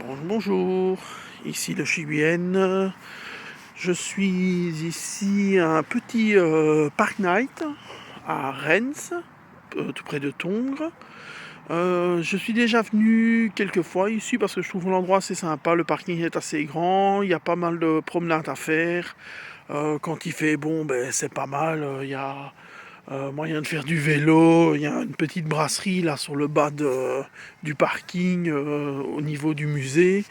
Bonjour, ici le Chibien. Je suis ici à un petit park night à Rennes, tout près de Tongres. Je suis déjà venu quelques fois ici parce que je trouve l'endroit assez sympa. Le parking est assez grand, il y a pas mal de promenades à faire. Quand il fait bon, ben, c'est pas mal. Il y a moyen de faire du vélo. Il y a une petite brasserie là sur le bas du parking au niveau du musée.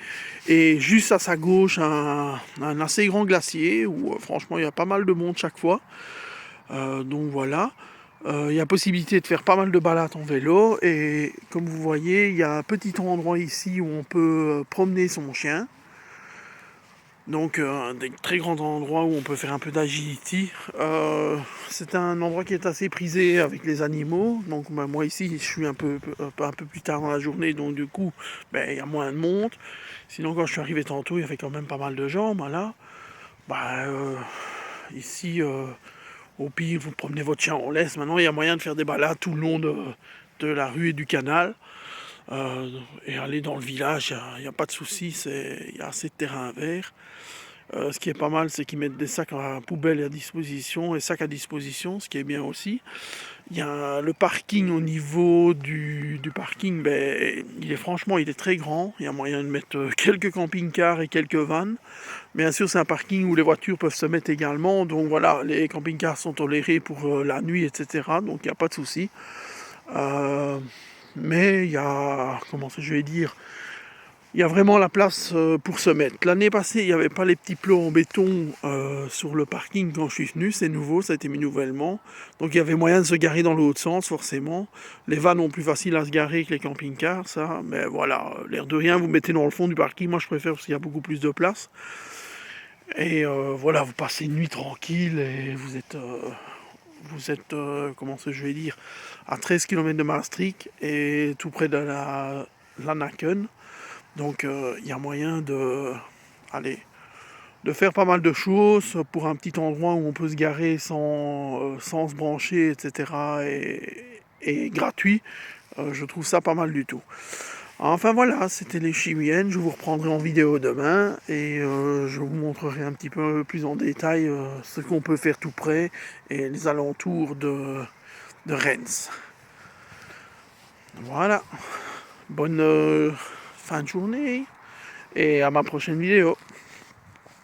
Et juste à sa gauche, un assez grand glacier où franchement il y a pas mal de monde chaque fois. Donc voilà. Il y a possibilité de faire pas mal de balades en vélo. Et comme vous voyez, il y a un petit endroit ici où on peut promener son chien. Donc un des très grands endroits où on peut faire un peu d'agility. C'est un endroit qui est assez prisé avec les animaux. Donc ben, moi ici je suis un peu plus tard dans la journée, donc du coup ben, il y a moins de monde. Sinon quand je suis arrivé tantôt il y avait quand même pas mal de gens. Ben là, ben, ici au pire vous promenez votre chien en laisse. Maintenant il y a moyen de faire des balades tout le long de la rue et du canal. Euh, et aller dans le village, il n'y a pas de souci, il y a assez de terrain vert. Ce qui est pas mal, c'est qu'ils mettent des sacs à poubelle à disposition et sacs à disposition, ce qui est bien aussi. Il y a le parking au niveau du parking, ben, il est très grand. Il y a moyen de mettre quelques camping-cars et quelques vannes. Bien sûr, c'est un parking où les voitures peuvent se mettre également. Donc voilà, les camping-cars sont tolérés pour la nuit, etc. Donc il n'y a pas de souci. Euh, mais il y a, comment je vais dire, il y a vraiment la place pour se mettre. L'année passée, il n'y avait pas les petits plots en béton sur le parking quand je suis venu. C'est nouveau, ça a été mis nouvellement. Donc il y avait moyen de se garer dans l'autre sens, forcément. Les vannes sont plus faciles à se garer que les camping-cars, ça. Mais voilà, l'air de rien, vous mettez dans le fond du parking. Moi, je préfère parce qu'il y a beaucoup plus de place. Et voilà, vous passez une nuit tranquille et vous êtes, comment je vais dire, à 13 km de Maastricht et tout près de la Naken. Donc il y a moyen allez, de faire pas mal de choses pour un petit endroit où on peut se garer sans se brancher, etc. Et gratuit. Je trouve ça pas mal du tout. Enfin voilà, c'était les Chimiennes. Je vous reprendrai en vidéo demain et je vous montrerai un petit peu plus en détail ce qu'on peut faire tout près et les alentours de Rennes. Voilà, bonne fin de journée et à ma prochaine vidéo.